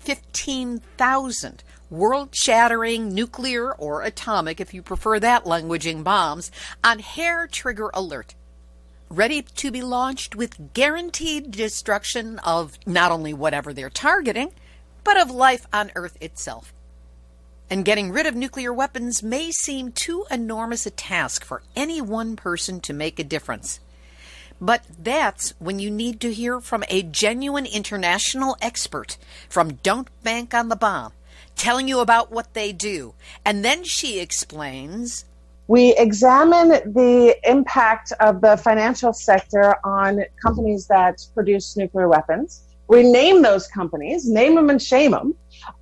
15,000 world-shattering nuclear or atomic, if you prefer that languaging, bombs on hair trigger alert, ready to be launched with guaranteed destruction of not only whatever they're targeting, but of life on Earth itself. And getting rid of nuclear weapons may seem too enormous a task for any one person to make a difference. But that's when you need to hear from a genuine international expert from Don't Bank on the Bomb, telling you about what they do. And then she explains, we examine the impact of the financial sector on companies that produce nuclear weapons. We name those companies, name them and shame them,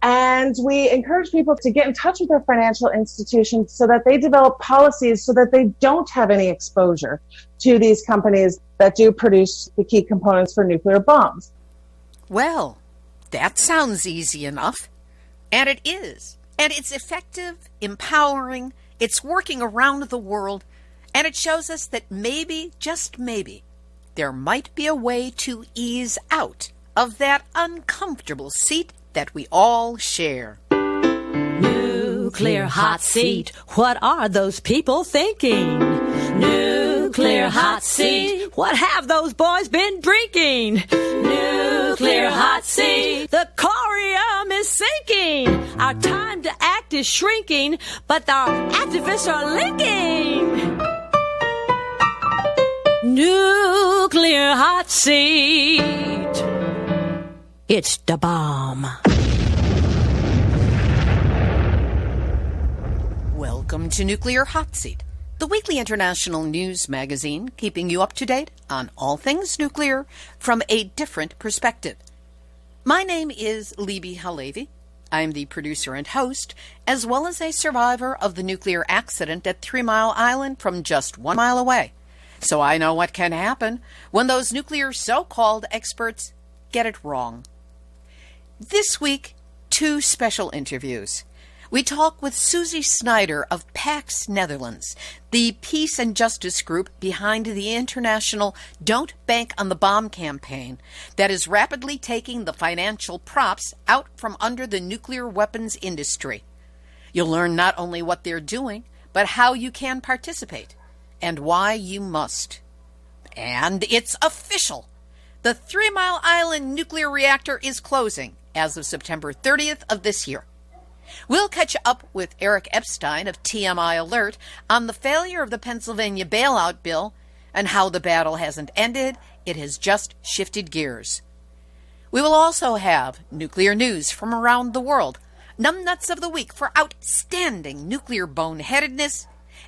and we encourage people to get in touch with their financial institutions so that they develop policies so that they don't have any exposure to these companies that do produce the key components for nuclear bombs. Well, that sounds easy enough. And it is. And it's effective, empowering, it's working around the world, and it shows us that maybe, just maybe, there might be a way to ease out of that uncomfortable seat that we all share. Nuclear hot seat, what are those people thinking? Nuclear hot seat, what have those boys been drinking? Nuclear hot seat, the corium is sinking. Our time to act is shrinking, but our activists are linking. Nuclear hot seat, it's the bomb. Welcome to Nuclear Hot Seat, the weekly international news magazine keeping you up to date on all things nuclear from a different perspective. My name is Libby Halevi. I'm the producer and host, as well as a survivor of the nuclear accident at 3 Mile Island from just 1 mile away. So I know what can happen when those nuclear so-called experts get it wrong. This week, 2 special interviews. We talk with Susi Snyder of PAX Netherlands, the peace and justice group behind the international Don't Bank on the Bomb campaign that is rapidly taking the financial props out from under the nuclear weapons industry. You'll learn not only what they're doing, but how you can participate and why you must. And it's official. The 3 Mile Island nuclear reactor is closing as of September 30th of this year. We'll catch up with Eric Epstein of TMI Alert on the failure of the Pennsylvania bailout bill and how the battle hasn't ended, it has just shifted gears. We will also have nuclear news from around the world, numbnuts of the week for outstanding nuclear boneheadedness,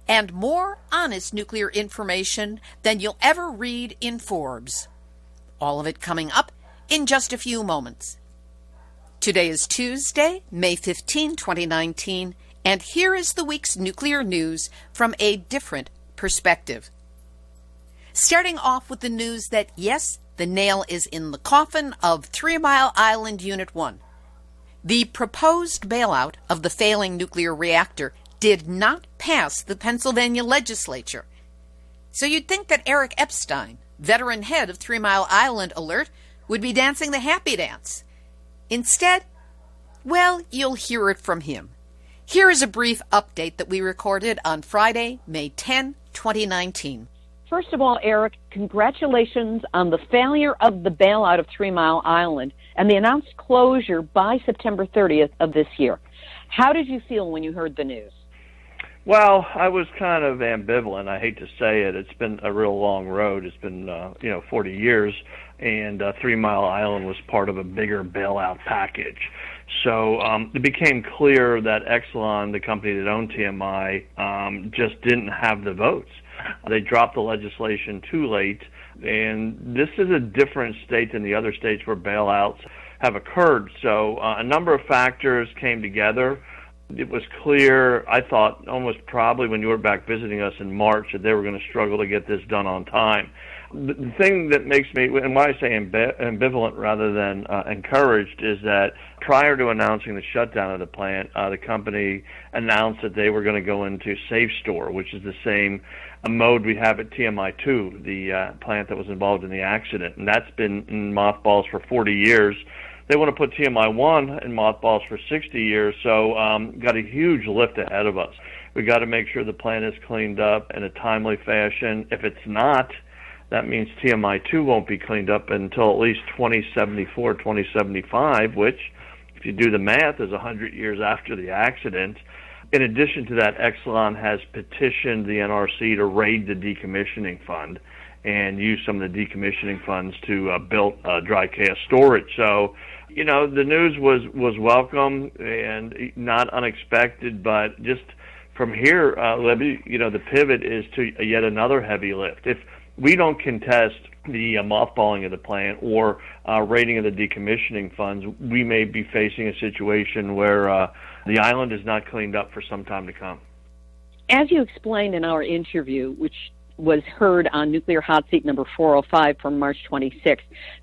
and more honest nuclear information than you'll ever read in Forbes. All of it coming up in just a few moments. Today is Tuesday, May 15, 2019, and here is the week's nuclear news from a different perspective. Starting off with the news that, yes, the nail is in the coffin of 3 Mile Island Unit 1. The proposed bailout of the failing nuclear reactor did not pass the Pennsylvania legislature. So you'd think that Eric Epstein, veteran head of 3 Mile Island Alert, would be dancing the happy dance. Instead, well, you'll hear it from him. Here is a brief update that we recorded on Friday, May 10, 2019. First of all, Eric, congratulations on the failure of the bailout of 3 Mile Island and the announced closure by September 30th of this year. How did you feel when you heard the news? Well, I was kind of ambivalent. I hate to say it. It's been a real long road. It's been, 40 years, and 3 Mile Island was part of a bigger bailout package. So it became clear that Exelon, the company that owned TMI, just didn't have the votes. They dropped the legislation too late, and this is a different state than the other states where bailouts have occurred. So a number of factors came together. It was clear, I thought, almost probably when you were back visiting us in March, that they were going to struggle to get this done on time. The thing that makes me, and why I say ambivalent rather than encouraged, is that prior to announcing the shutdown of the plant, the company announced that they were going to go into Safe Store, which is the same mode we have at TMI-2, the plant that was involved in the accident. And that's been in mothballs for 40 years. They want to put TMI-1 in mothballs for 60 years, so got a huge lift ahead of us. We got to make sure the plant is cleaned up in a timely fashion. If it's not, that means TMI-2 won't be cleaned up until at least 2074, 2075, which, if you do the math, is 100 years after the accident. In addition to that, Exelon has petitioned the NRC to raid the decommissioning fund and use some of the decommissioning funds to build dry cask storage. So, you know, the news was welcome and not unexpected, but just from here, Libby, you know, the pivot is to yet another heavy lift. If we don't contest the mothballing of the plant or raiding of the decommissioning funds, we may be facing a situation where the island is not cleaned up for some time to come. As you explained in our interview, which was heard on Nuclear Hot Seat number 405 from March 26th,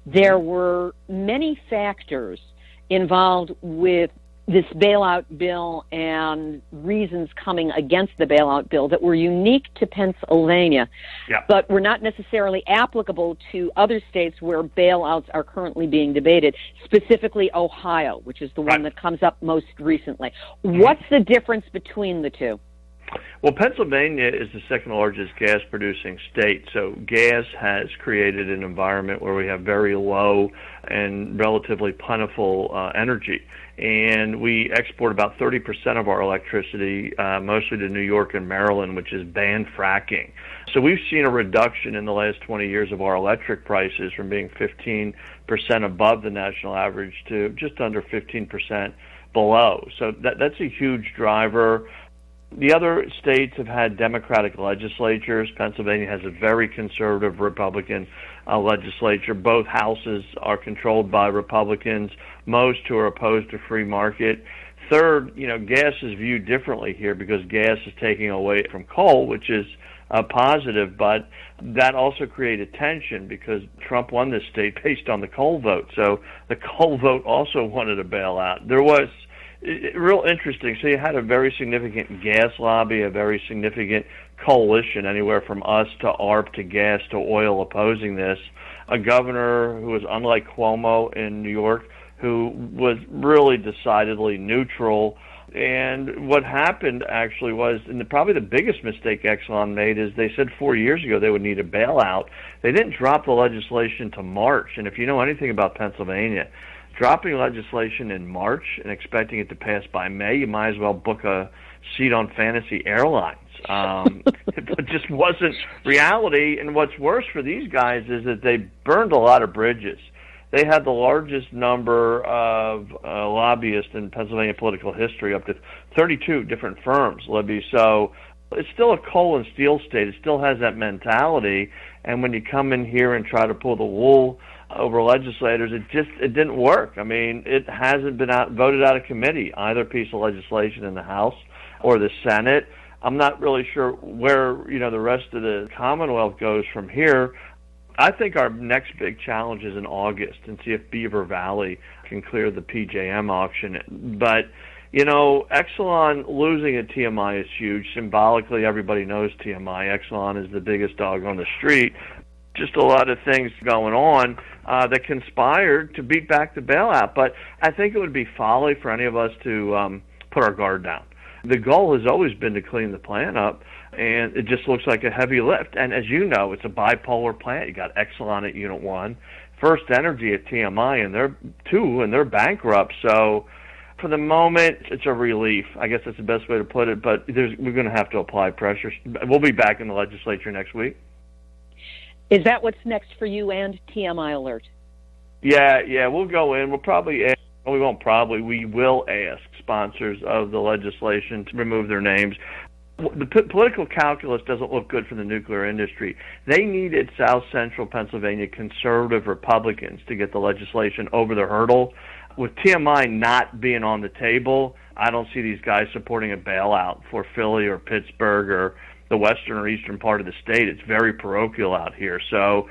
there were many factors involved with this bailout bill and reasons coming against the bailout bill that were unique to Pennsylvania, but were not necessarily applicable to other states where bailouts are currently being debated, specifically Ohio, which is the one that comes up most recently. What's the difference between the two? Well, Pennsylvania is the second largest gas-producing state, so gas has created an environment where we have very low and relatively plentiful energy. And we export about 30% of our electricity, mostly to New York and Maryland, which is banned fracking. So we've seen a reduction in the last 20 years of our electric prices from being 15% above the national average to just under 15% below. So that's a huge driver. The other states have had Democratic legislatures. Pennsylvania has a very conservative Republican legislature. Both houses are controlled by Republicans, most who are opposed to free market. Third, you know, gas is viewed differently here because gas is taking away from coal, which is positive, but that also created tension because Trump won this state based on the coal vote. So the coal vote also wanted a bailout. There was real interesting. So you had a very significant gas lobby, a very significant coalition, anywhere from us to ARP to gas to oil opposing this. A governor who was unlike Cuomo in New York, who was really decidedly neutral. And what happened actually was, and probably the biggest mistake Exelon made is they said 4 years ago they would need a bailout. They didn't drop the legislation to March. And if you know anything about Pennsylvania, dropping legislation in March and expecting it to pass by May, you might as well book a seat on Fantasy Airlines. It just wasn't reality. And what's worse for these guys is that they burned a lot of bridges. They had the largest number of lobbyists in Pennsylvania political history, up to 32 different firms, Libby. So it's still a coal and steel state. It still has that mentality. And when you come in here and try to pull the wool over legislators, it didn't work. I mean, it hasn't been voted out of committee, either piece of legislation in the House or the Senate. I'm not really sure where, you know, the rest of the Commonwealth goes from here. I think our next big challenge is in August and see if Beaver Valley can clear the PJM auction. But, you know, Exelon losing at TMI is huge. Symbolically, everybody knows TMI. Exelon is the biggest dog on the street. Just a lot of things going on that conspired to beat back the bailout. But I think it would be folly for any of us to put our guard down. The goal has always been to clean the plant up, and it just looks like a heavy lift. And as you know, it's a bipolar plant. You got Exelon at Unit 1, First Energy at TMI, and they're bankrupt. So for the moment, it's a relief. I guess that's the best way to put it, but we're going to have to apply pressure. We'll be back in the legislature next week. Is that what's next for you and TMI Alert? Yeah, we'll go in. We'll probably ask, we will ask sponsors of the legislation to remove their names. The political calculus doesn't look good for the nuclear industry. They needed South Central Pennsylvania conservative Republicans to get the legislation over the hurdle. With TMI not being on the table, I don't see these guys supporting a bailout for Philly or Pittsburgh or the western or eastern part of the state. It's very parochial out here. So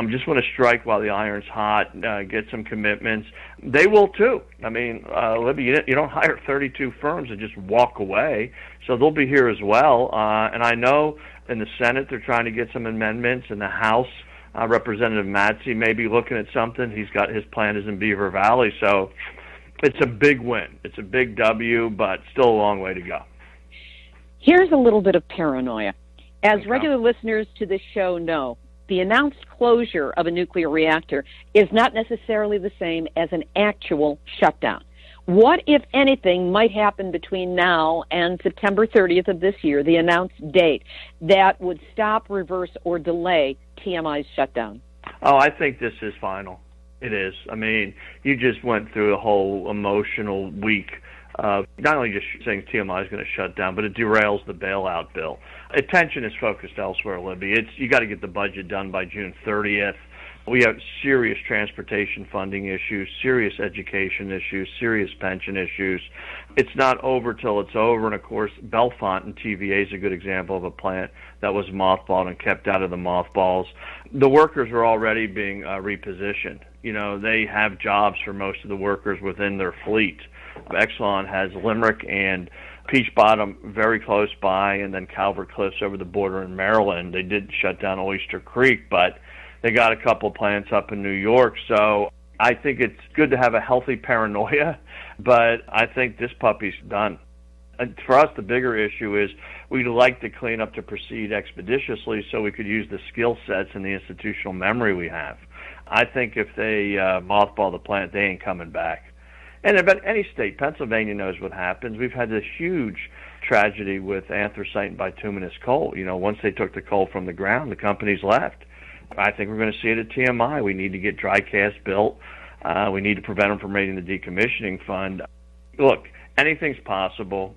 just want to strike while the iron's hot, get some commitments. They will too. I mean, Libby, you don't hire 32 firms and just walk away. So they'll be here as well. And I know in the Senate they're trying to get some amendments. In the House, Representative Matsy may be looking at something. His plant is in Beaver Valley, so it's a big win. It's a big W, but still a long way to go. Here's a little bit of paranoia. As regular listeners to this show know, the announced closure of a nuclear reactor is not necessarily the same as an actual shutdown. What, if anything, might happen between now and September 30th of this year, the announced date, that would stop, reverse, or delay TMI's shutdown? Oh, I think this is final. It is. I mean, you just went through a whole emotional week of not only just saying TMI is going to shut down, but it derails the bailout bill. Attention is focused elsewhere, Libby. You got to get the budget done by June 30th. We have serious transportation funding issues, serious education issues, serious pension issues. It's not over till it's over, and of course, Bellefonte and TVA is a good example of a plant that was mothballed and kept out of the mothballs. The workers are already being repositioned. You know, they have jobs for most of the workers within their fleet. Exelon has Limerick and Peach Bottom very close by, and then Calvert Cliffs over the border in Maryland. They did shut down Oyster Creek, but they got a couple plants up in New York. So I think it's good to have a healthy paranoia, but I think this puppy's done. And for us, the bigger issue is we'd like to clean up to proceed expeditiously so we could use the skill sets and the institutional memory we have. I think if they mothball the plant, they ain't coming back. And about any state, Pennsylvania knows what happens. We've had this huge tragedy with anthracite and bituminous coal. You know, once they took the coal from the ground, the companies left. I think we're going to see it at TMI. We need to get dry cast built. We need to prevent them from raiding the decommissioning fund. Look, anything's possible.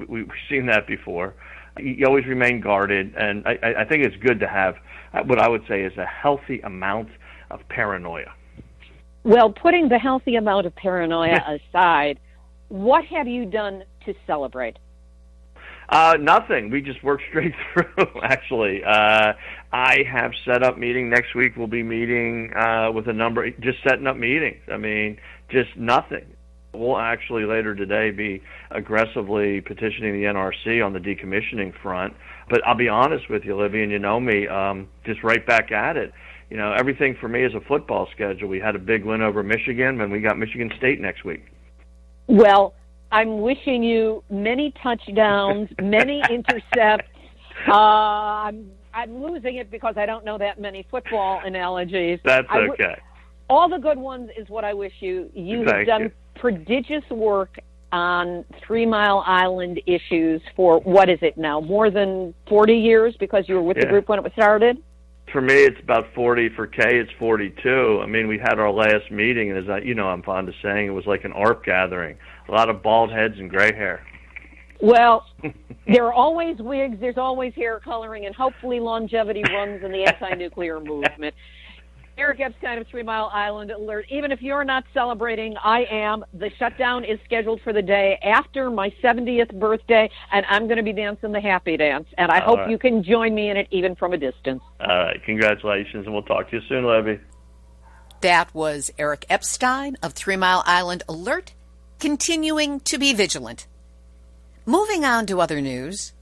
We've seen that before. You always remain guarded, and I think it's good to have what I would say is a healthy amount of paranoia. Well, putting the healthy amount of paranoia aside, what have you done to celebrate? Nothing. We just worked straight through, actually. I have set up meeting. Next week we'll be meeting with a number, just setting up meetings. I mean, just nothing. We'll actually later today be aggressively petitioning the NRC on the decommissioning front. But I'll be honest with you, Libby, and you know me, just right back at it. You know, everything for me is a football schedule. We had a big win over Michigan, and we got Michigan State next week. Well, I'm wishing you many touchdowns, many intercepts. I'm losing it because I don't know that many football analogies. That's okay. All the good ones is what I wish you. You have done prodigious work on 3 Mile Island issues for, what is it now, more than 40 years because you were with the group when it was started? For me, it's about 40. For Kay, it's 42. I mean, we had our last meeting, and as I'm fond of saying, it was like an ARP gathering. A lot of bald heads and gray hair. Well, there are always wigs, there's always hair coloring, and hopefully longevity runs in the anti-nuclear movement. Eric Epstein of 3 Mile Island Alert. Even if you're not celebrating, I am. The shutdown is scheduled for the day after my 70th birthday, and I'm going to be dancing the happy dance. And I hope you can join me in it, even from a distance. All right. Congratulations, and we'll talk to you soon, Levy. That was Eric Epstein of 3 Mile Island Alert, continuing to be vigilant. Moving on to other news.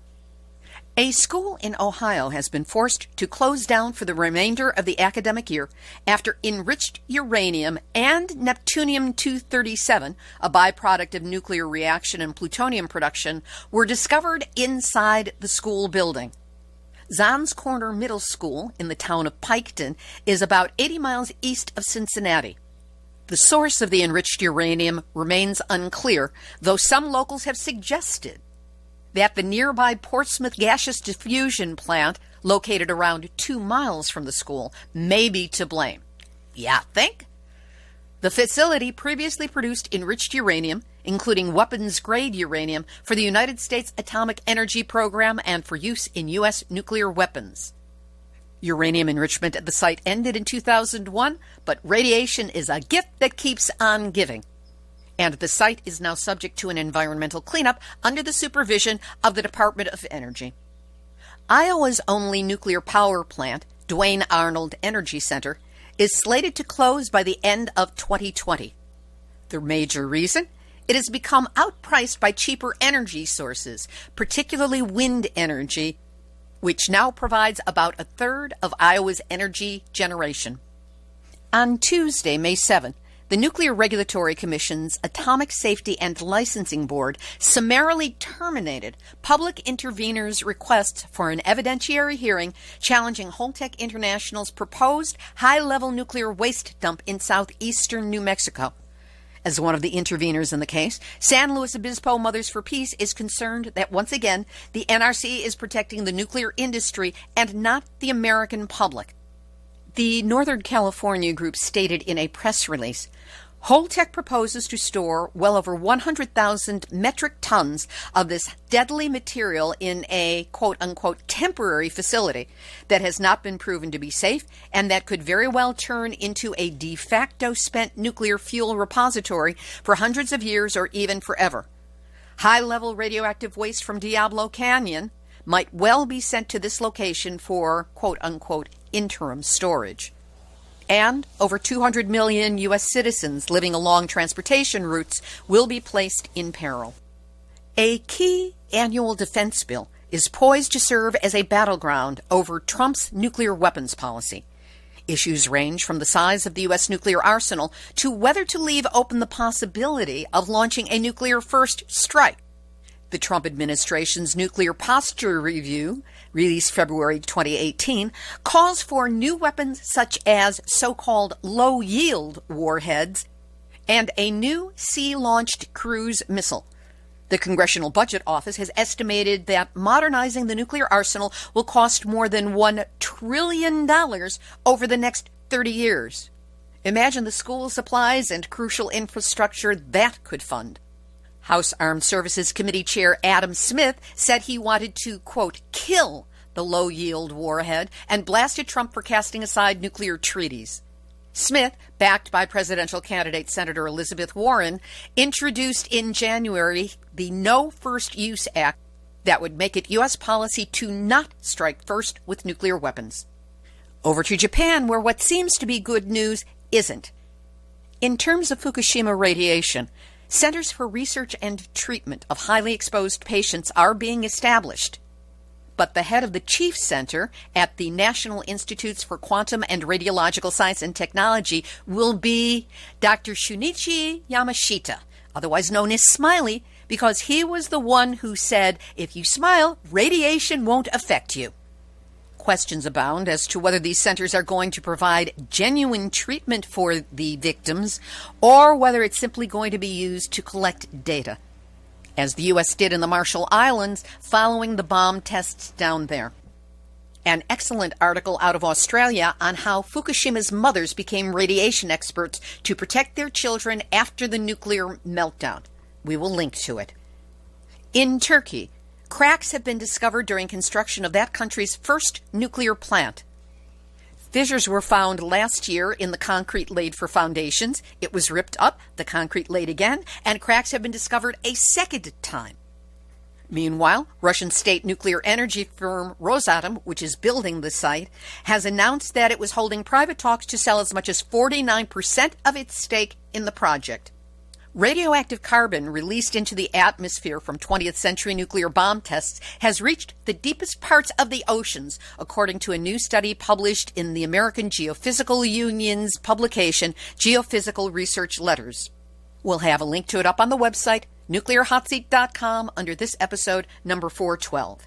A school in Ohio has been forced to close down for the remainder of the academic year after enriched uranium and neptunium-237, a byproduct of nuclear reaction and plutonium production, were discovered inside the school building. Zahns Corner Middle School in the town of Piketon is about 80 miles east of Cincinnati. The source of the enriched uranium remains unclear, though some locals have suggested that the nearby Portsmouth gaseous diffusion plant, located around 2 miles from the school, may be to blame. Yeah, think? The facility previously produced enriched uranium, including weapons-grade uranium, for the United States Atomic Energy Program and for use in U.S. nuclear weapons. Uranium enrichment at the site ended in 2001, but radiation is a gift that keeps on giving. And the site is now subject to an environmental cleanup under the supervision of the Department of Energy. Iowa's only nuclear power plant, Duane Arnold Energy Center, is slated to close by the end of 2020. The major reason? It has become outpriced by cheaper energy sources, particularly wind energy, which now provides about a third of Iowa's energy generation. On Tuesday, May 7th, the Nuclear Regulatory Commission's Atomic Safety and Licensing Board summarily terminated public interveners' requests for an evidentiary hearing challenging Holtec International's proposed high-level nuclear waste dump in southeastern New Mexico. As one of the interveners in the case, San Luis Obispo Mothers for Peace is concerned that once again the NRC is protecting the nuclear industry and not the American public. The Northern California group stated in a press release, Holtec proposes to store well over 100,000 metric tons of this deadly material in a quote-unquote temporary facility that has not been proven to be safe and that could very well turn into a de facto spent nuclear fuel repository for hundreds of years or even forever. High-level radioactive waste from Diablo Canyon might well be sent to this location for quote-unquote interim storage. And over 200 million U.S. citizens living along transportation routes will be placed in peril. A key annual defense bill is poised to serve as a battleground over Trump's nuclear weapons policy. Issues range from the size of the U.S. nuclear arsenal to whether to leave open the possibility of launching a nuclear first strike. The Trump administration's Nuclear Posture Review, released February 2018, calls for new weapons such as so-called low-yield warheads and a new sea-launched cruise missile. The Congressional Budget Office has estimated that modernizing the nuclear arsenal will cost more than $1 trillion over the next 30 years. Imagine the school supplies and crucial infrastructure that could fund. House Armed Services Committee Chair Adam Smith said he wanted to, quote, kill the low-yield warhead and blasted Trump for casting aside nuclear treaties. Smith, backed by presidential candidate Senator Elizabeth Warren, introduced in January the No First Use Act that would make it U.S. policy to not strike first with nuclear weapons. Over to Japan, where what seems to be good news isn't. In terms of Fukushima radiation, Centers for Research and Treatment of Highly Exposed Patients are being established. But the head of the chief center at the National Institutes for Quantum and Radiological Science and Technology will be Dr. Shunichi Yamashita, otherwise known as Smiley, because he was the one who said, if you smile, radiation won't affect you. Questions abound as to whether these centers are going to provide genuine treatment for the victims or whether it's simply going to be used to collect data, as the U.S. did in the Marshall Islands following the bomb tests down there. An excellent article out of Australia on how Fukushima's mothers became radiation experts to protect their children after the nuclear meltdown. We will link to it. In Turkey, cracks have been discovered during construction of that country's first nuclear plant. Fissures were found last year in the concrete laid for foundations. It was ripped up, the concrete laid again, and cracks have been discovered a second time. Meanwhile, Russian state nuclear energy firm Rosatom, which is building the site, has announced that it was holding private talks to sell as much as 49% of its stake in the project. Radioactive carbon released into the atmosphere from 20th century nuclear bomb tests has reached the deepest parts of the oceans, according to a new study published in the American Geophysical Union's publication, Geophysical Research Letters. We'll have a link to it up on the website, nuclearhotseat.com, under this episode, number 412.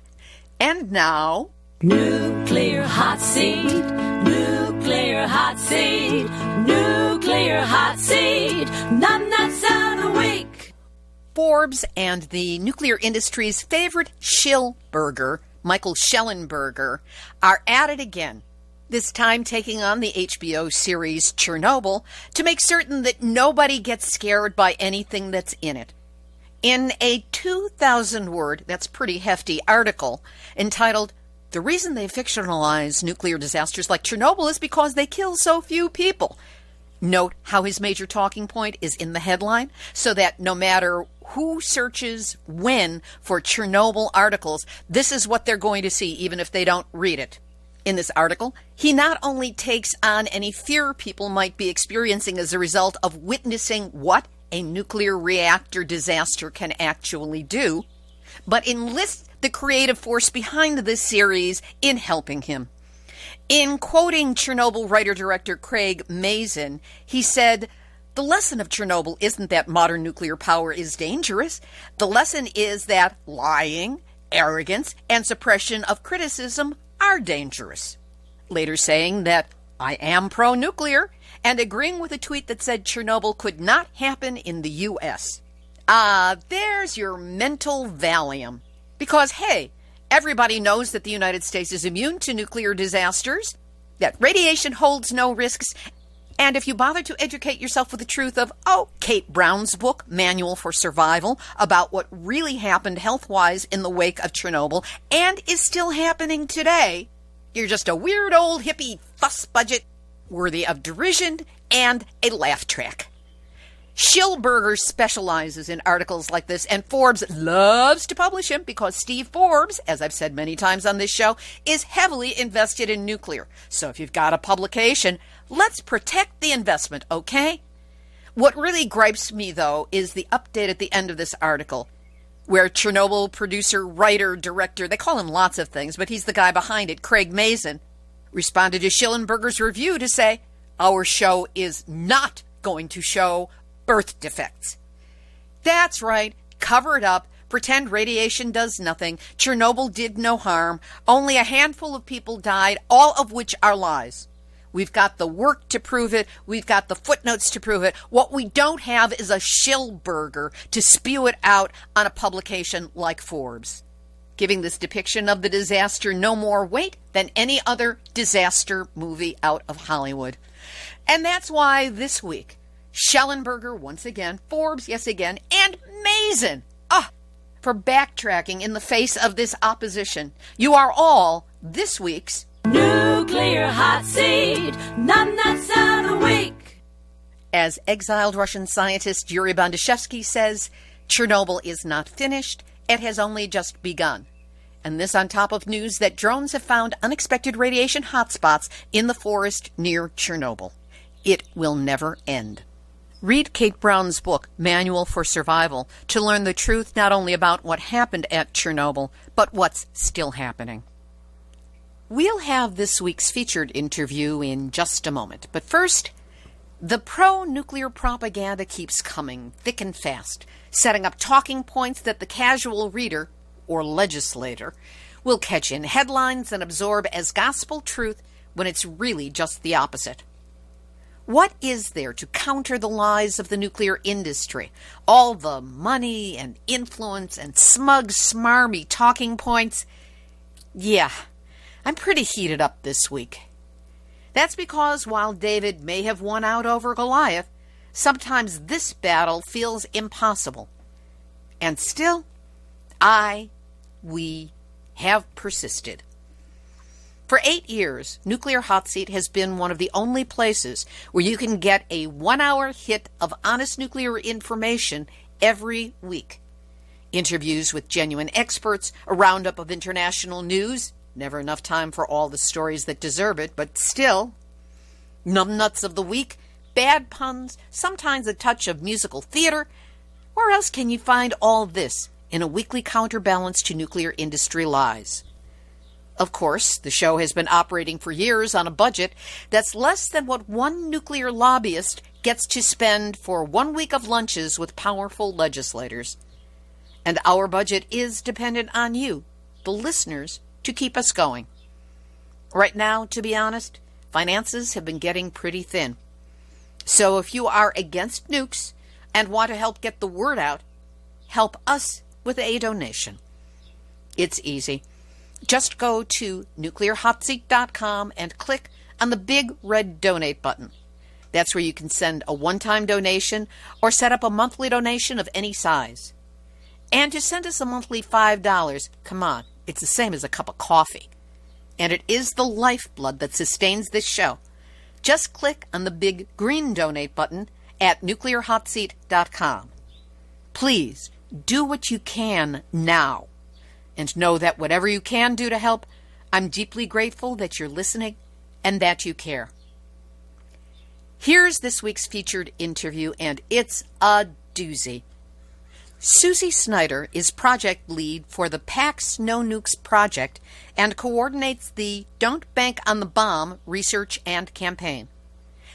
And now... Nuclear Hot Seat, Nuclear Hot Seat, Nuclear Hot Seat, nuts of the week. Forbes and the nuclear industry's favorite shill burger, Michael Schellenberger, are at it again, this time taking on the HBO series Chernobyl to make certain that nobody gets scared by anything that's in it. In a 2,000-word, that's pretty hefty, article entitled, "The reason they fictionalize nuclear disasters like Chernobyl is because they kill so few people." Note how his major talking point is in the headline, so that no matter who searches when for Chernobyl articles, this is what they're going to see, even if they don't read it. In this article, he not only takes on any fear people might be experiencing as a result of witnessing what a nuclear reactor disaster can actually do, but enlist the creative force behind this series in helping him. In quoting Chernobyl writer-director Craig Mazin, he said, "The lesson of Chernobyl isn't that modern nuclear power is dangerous. The lesson is that lying, arrogance, and suppression of criticism are dangerous." Later saying that, "I am pro-nuclear," and agreeing with a tweet that said Chernobyl could not happen in the U.S. There's your mental Valium. Because, hey, everybody knows that the United States is immune to nuclear disasters, that radiation holds no risks, and if you bother to educate yourself with the truth of, Kate Brown's book, Manual for Survival, about what really happened health-wise in the wake of Chernobyl and is still happening today, you're just a weird old hippie fuss budget worthy of derision and a laugh track. Schillberger specializes in articles like this, and Forbes loves to publish him because Steve Forbes, as I've said many times on this show, is heavily invested in nuclear. So if you've got a publication, let's protect the investment, okay? What really gripes me, though, is the update at the end of this article, where Chernobyl producer, writer, director, they call him lots of things, but he's the guy behind it, Craig Mazin, responded to Schillenberger's review to say, "Our show is not going to show birth defects." That's right. Cover it up. Pretend radiation does nothing. Chernobyl did no harm. Only a handful of people died, all of which are lies. We've got the work to prove it. We've got the footnotes to prove it. What we don't have is a Schillberger to spew it out on a publication like Forbes, giving this depiction of the disaster no more weight than any other disaster movie out of Hollywood. And that's why this week, Schellenberger once again, Forbes yes again, and Mazin, for backtracking in the face of this opposition. You are all this week's Nuclear Hot Seat, nuts of the week. As exiled Russian scientist Yuri Bondashevsky says, Chernobyl is not finished, it has only just begun. And this on top of news that drones have found unexpected radiation hotspots in the forest near Chernobyl. It will never end. Read Kate Brown's book, Manual for Survival, to learn the truth not only about what happened at Chernobyl, but what's still happening. We'll have this week's featured interview in just a moment. But first, the pro-nuclear propaganda keeps coming thick and fast, setting up talking points that the casual reader, or legislator, will catch in headlines and absorb as gospel truth when it's really just the opposite. What is there to counter the lies of the nuclear industry? All the money and influence and smug, smarmy talking points? Yeah, I'm pretty heated up this week. That's because while David may have won out over Goliath, sometimes this battle feels impossible. And still, we have persisted. For 8 years, Nuclear Hot Seat has been one of the only places where you can get a 1-hour hit of honest nuclear information every week. Interviews with genuine experts, a roundup of international news, never enough time for all the stories that deserve it, but still, numbnuts of the week, bad puns, sometimes a touch of musical theater. Where else can you find all this in a weekly counterbalance to nuclear industry lies? Of course, the show has been operating for years on a budget that's less than what one nuclear lobbyist gets to spend for 1 week of lunches with powerful legislators. And our budget is dependent on you, the listeners, to keep us going. Right now, to be honest, finances have been getting pretty thin. So if you are against nukes and want to help get the word out, help us with a donation. It's easy. Just go to nuclearhotseat.com and click on the big red donate button. That's where you can send a one-time donation or set up a monthly donation of any size. And to send us a monthly $5, come on, it's the same as a cup of coffee. And it is the lifeblood that sustains this show. Just click on the big green donate button at nuclearhotseat.com. Please do what you can now. And know that whatever you can do to help, I'm deeply grateful that you're listening and that you care. Here's this week's featured interview, and it's a doozy. Susi Snyder is project lead for the PAX No Nukes Project and coordinates the Don't Bank on the Bomb research and campaign.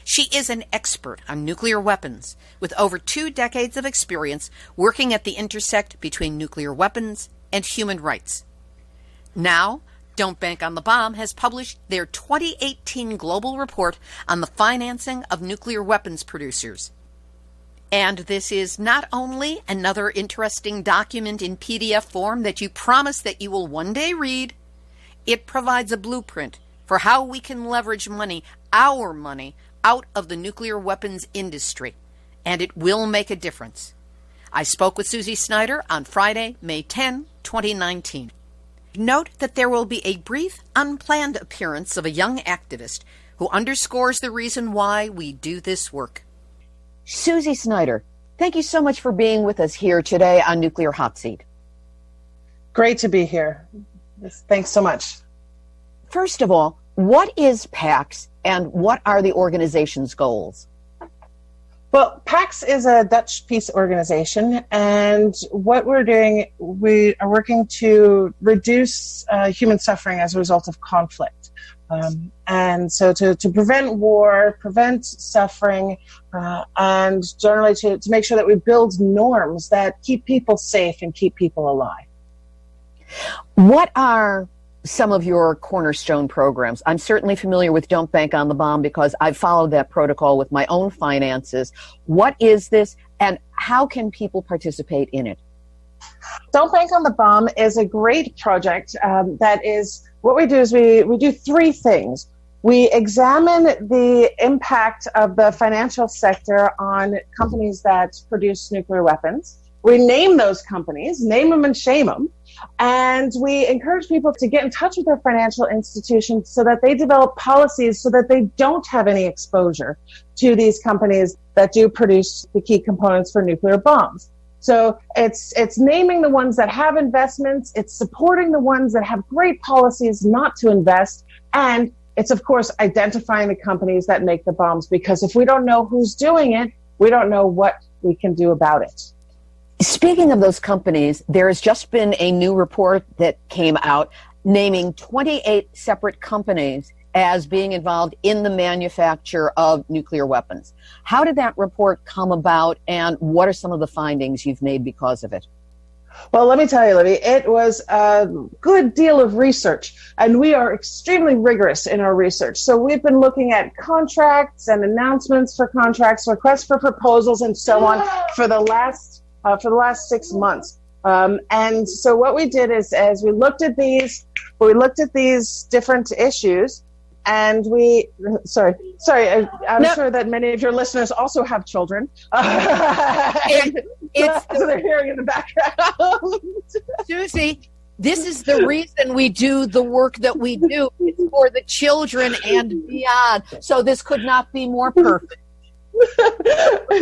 She is an expert on nuclear weapons with over 2 decades of experience working at the intersect between nuclear weapons and human rights. Now, Don't Bank on the Bomb has published their 2018 global report on the financing of nuclear weapons producers. And this is not only another interesting document in PDF form that you promise that you will one day read, it provides a blueprint for how we can leverage money, our money, out of the nuclear weapons industry. And it will make a difference. I spoke with Susi Snyder on Friday, May 10, 2019. Note that there will be a brief, unplanned appearance of a young activist who underscores the reason why we do this work. Susi Snyder, thank you so much for being with us here today on Nuclear Hot Seat. Great to be here. Thanks so much. First of all, what is PAX and what are the organization's goals? Well, PAX is a Dutch peace organization, and what we're doing, we are working to reduce human suffering as a result of conflict. And so to prevent war, prevent suffering, and generally to make sure that we build norms that keep people safe and keep people alive. What are some of your cornerstone programs? I'm certainly familiar with Don't Bank on the Bomb because I've followed that protocol with my own finances. What is this, and how can people participate in it? Don't Bank on the Bomb is a great project that is, what we do is we do 3 things. We examine the impact of the financial sector on companies that produce nuclear weapons. We name those companies, name them and shame them, and we encourage people to get in touch with their financial institutions so that they develop policies so that they don't have any exposure to these companies that do produce the key components for nuclear bombs. So it's naming the ones that have investments, it's supporting the ones that have great policies not to invest, and it's, of course, identifying the companies that make the bombs, because if we don't know who's doing it, we don't know what we can do about it. Speaking of those companies, there has just been a new report that came out naming 28 separate companies as being involved in the manufacture of nuclear weapons. How did that report come about, and what are some of the findings you've made because of it? Well, let me tell you, Libby, it was a good deal of research, and we are extremely rigorous in our research. So we've been looking at contracts and announcements for contracts, requests for proposals, and so on for the last 6 months. And so what we did is, as we looked at these different issues, and I'm sure that many of your listeners also have children. So they're hearing in the background. Susi, this is the reason we do the work that we do. It's for the children and beyond. So this could not be more perfect. It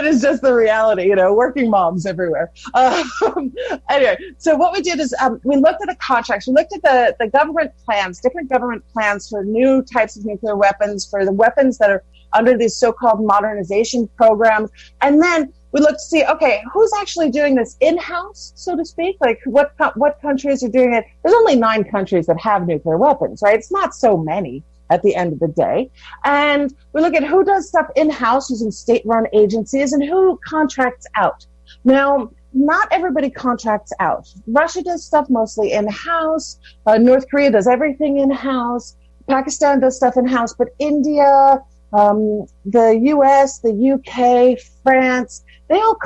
is just the reality, working moms everywhere. Anyway, so what we did is we looked at the contracts, we looked at the government plans, different government plans for new types of nuclear weapons, for the weapons that are under these so-called modernization programs, and then we looked to see, okay, who's actually doing this in-house, so to speak? Like what countries are doing it? There's only 9 countries that have nuclear weapons, right? It's not so many at the end of the day. And we look at who does stuff in-house using state-run agencies and who contracts out. Now, not everybody contracts out. Russia does stuff mostly in-house. North Korea does everything in-house. Pakistan does stuff in-house. But India, the US, the UK, France, they all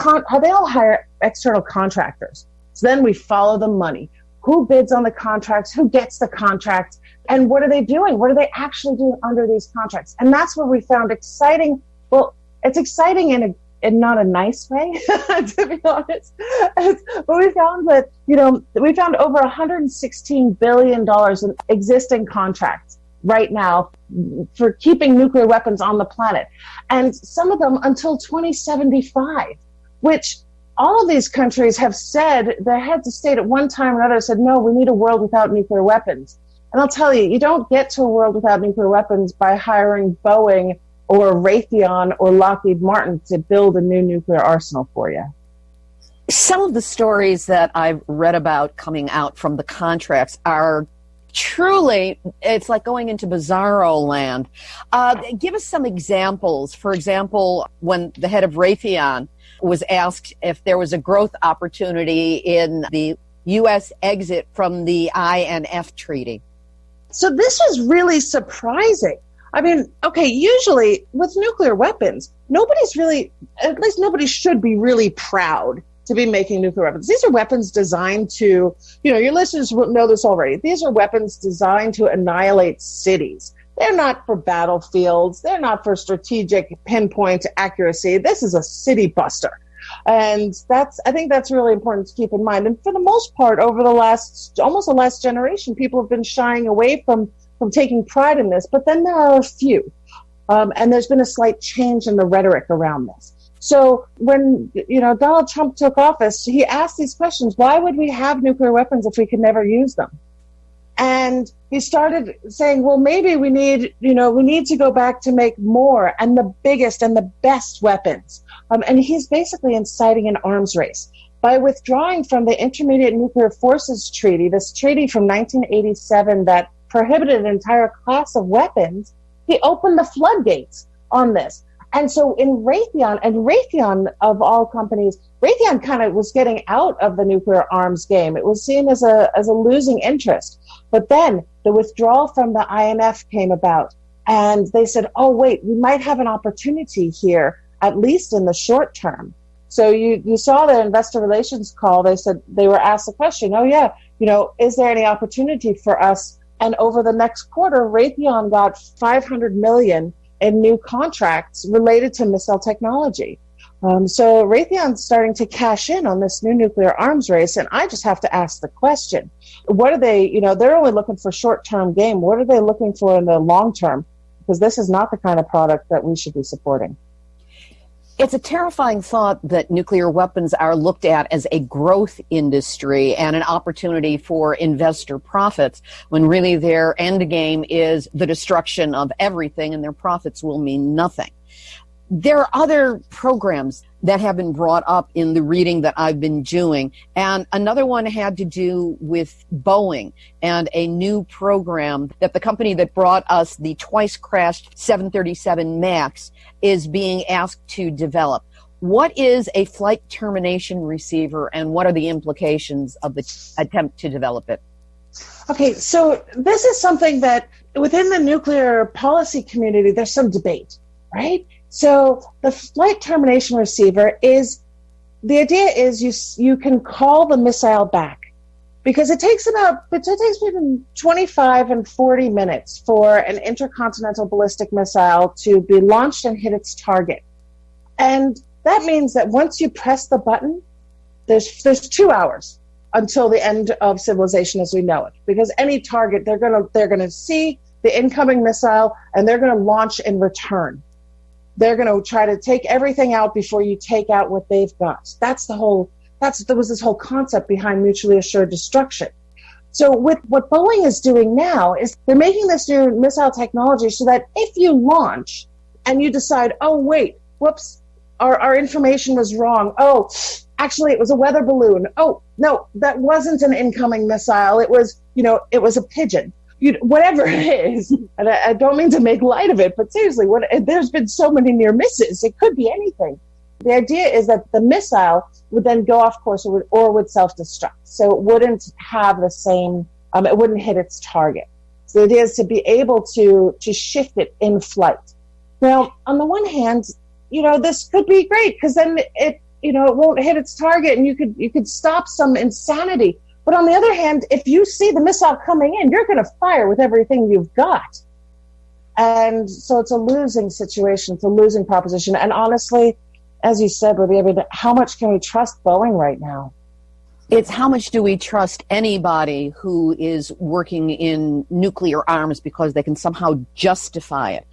hire external contractors. So then we follow the money. Who bids on the contracts? Who gets the contracts? And what are they doing? What are they actually doing under these contracts? And that's where we found exciting. Well, it's exciting in not a nice way, to be honest. But we found that, we found over $116 billion in existing contracts right now for keeping nuclear weapons on the planet. And some of them until 2075, which all of these countries have said, their heads of state at one time or another said, no, we need a world without nuclear weapons. And I'll tell you, you don't get to a world without nuclear weapons by hiring Boeing or Raytheon or Lockheed Martin to build a new nuclear arsenal for you. Some of the stories that I've read about coming out from the contracts are truly, it's like going into bizarro land. Give us some examples. For example, when the head of Raytheon was asked if there was a growth opportunity in the U.S. exit from the INF treaty. So this was really surprising. I mean, okay, usually with nuclear weapons, nobody's really, at least nobody should be really proud to be making nuclear weapons. These are weapons designed to, your listeners will know this already. These are weapons designed to annihilate cities. They're not for battlefields. They're not for strategic pinpoint accuracy. This is a city buster. And I think that's really important to keep in mind. And for the most part, over almost the last generation, people have been shying away from taking pride in this. But then there are a few. And there's been a slight change in the rhetoric around this. So when, Donald Trump took office, he asked these questions. Why would we have nuclear weapons if we could never use them? And he started saying, well, maybe we need to go back to make more and the biggest and the best weapons. And he's basically inciting an arms race. By withdrawing from the Intermediate Nuclear Forces Treaty, this treaty from 1987 that prohibited an entire class of weapons, he opened the floodgates on this. And so in Raytheon of all companies, Raytheon kind of was getting out of the nuclear arms game. It was seen as a losing interest. But then the withdrawal from the INF came about, and they said, oh, wait, we might have an opportunity here, at least in the short term. So you saw the investor relations call. They said they were asked the question, oh, yeah, is there any opportunity for us? And over the next quarter, Raytheon got $500 million in new contracts related to missile technology. So Raytheon's starting to cash in on this new nuclear arms race, and I just have to ask the question, what are they, they're only looking for short-term game. What are they looking for in the long term? Because this is not the kind of product that we should be supporting. It's a terrifying thought that nuclear weapons are looked at as a growth industry and an opportunity for investor profits, when really their end game is the destruction of everything and their profits will mean nothing. There are other programs that have been brought up in the reading that I've been doing, and another one had to do with Boeing and a new program that the company that brought us the twice-crashed 737 MAX is being asked to develop. What is a flight termination receiver, and what are the implications of the attempt to develop it? Okay, so this is something that within the nuclear policy community, there's some debate, right? So the flight termination receiver the idea is you can call the missile back, because it takes between 25 and 40 minutes for an intercontinental ballistic missile to be launched and hit its target. And that means that once you press the button, there's 2 hours until the end of civilization as we know it, because any target, they're going to see the incoming missile and they're going to launch in return. They're going to try to take everything out before you take out what they've got. There was this whole concept behind mutually assured destruction. So with what Boeing is doing now is they're making this new missile technology so that if you launch and you decide, oh, wait, whoops, our information was wrong. Oh, actually, it was a weather balloon. Oh, no, that wasn't an incoming missile. It was a pigeon. Whatever it is, and I don't mean to make light of it, but seriously, there's been so many near misses. It could be anything. The idea is that the missile would then go off course or would self-destruct. So it wouldn't have the same, it wouldn't hit its target. So the idea is to be able to shift it in flight. Now, on the one hand, this could be great, because then it won't hit its target and you could stop some insanity. But on the other hand, if you see the missile coming in, you're going to fire with everything you've got. And so it's a losing situation. It's a losing proposition. And honestly, as you said, Libby, how much can we trust Boeing right now? It's how much do we trust anybody who is working in nuclear arms because they can somehow justify it.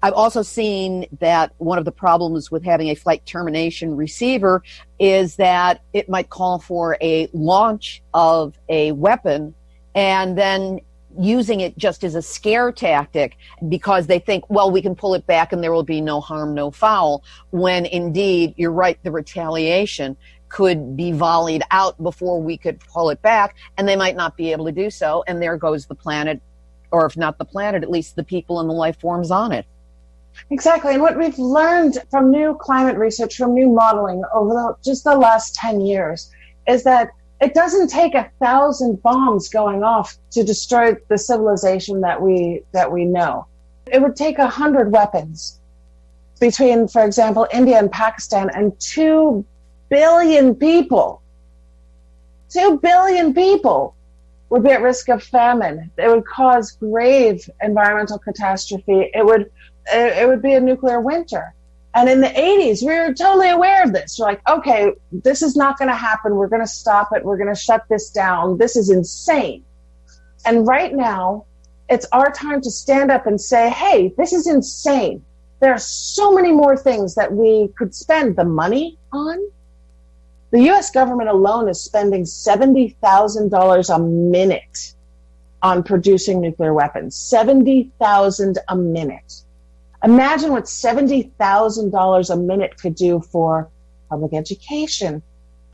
I've also seen that one of the problems with having a flight termination receiver is that it might call for a launch of a weapon, and then using it just as a scare tactic because they think, well, we can pull it back and there will be no harm, no foul, when indeed, you're right, the retaliation could be volleyed out before we could pull it back, and they might not be able to do so, and there goes the planet, or if not the planet, at least the people and the life forms on it. Exactly. And what we've learned from new climate research, from new modeling over just the last 10 years, is that it doesn't take 1,000 bombs going off to destroy the civilization that we know. It would take 100 weapons between, for example, India and Pakistan, and 2 billion people. 2 billion people would be at risk of famine. It would cause grave environmental catastrophe. It would be a nuclear winter. And in the 80s, we were totally aware of this. We're like, okay, this is not going to happen. We're going to stop it. We're going to shut this down. This is insane. And right now, it's our time to stand up and say, hey, this is insane. There are so many more things that we could spend the money on. The U.S. government alone is spending $70,000 a minute on producing nuclear weapons. $70,000 a minute. Imagine what $70,000 a minute could do for public education,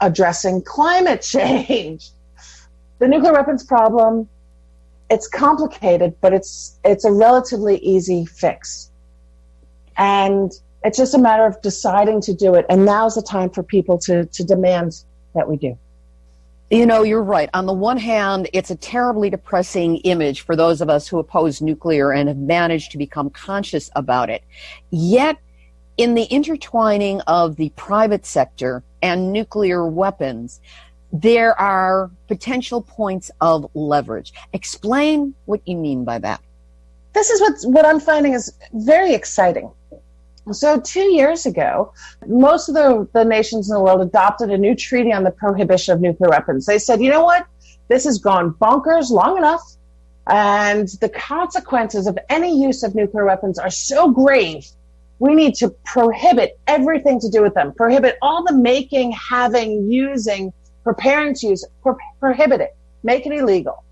addressing climate change. The nuclear weapons problem, it's complicated, but it's a relatively easy fix. And it's just a matter of deciding to do it. And now's the time for people to demand that we do. You know, you're right. On the one hand, it's a terribly depressing image for those of us who oppose nuclear and have managed to become conscious about it. Yet, in the intertwining of the private sector and nuclear weapons, there are potential points of leverage. Explain what you mean by that. This is what I'm finding is very exciting. So 2 years ago, most of the nations in the world adopted a new treaty on the prohibition of nuclear weapons. They said, you know what? This has gone bonkers long enough, and the consequences of any use of nuclear weapons are so grave, we need to prohibit everything to do with them. Prohibit all the making, having, using, preparing to use. Prohibit it. Make it illegal.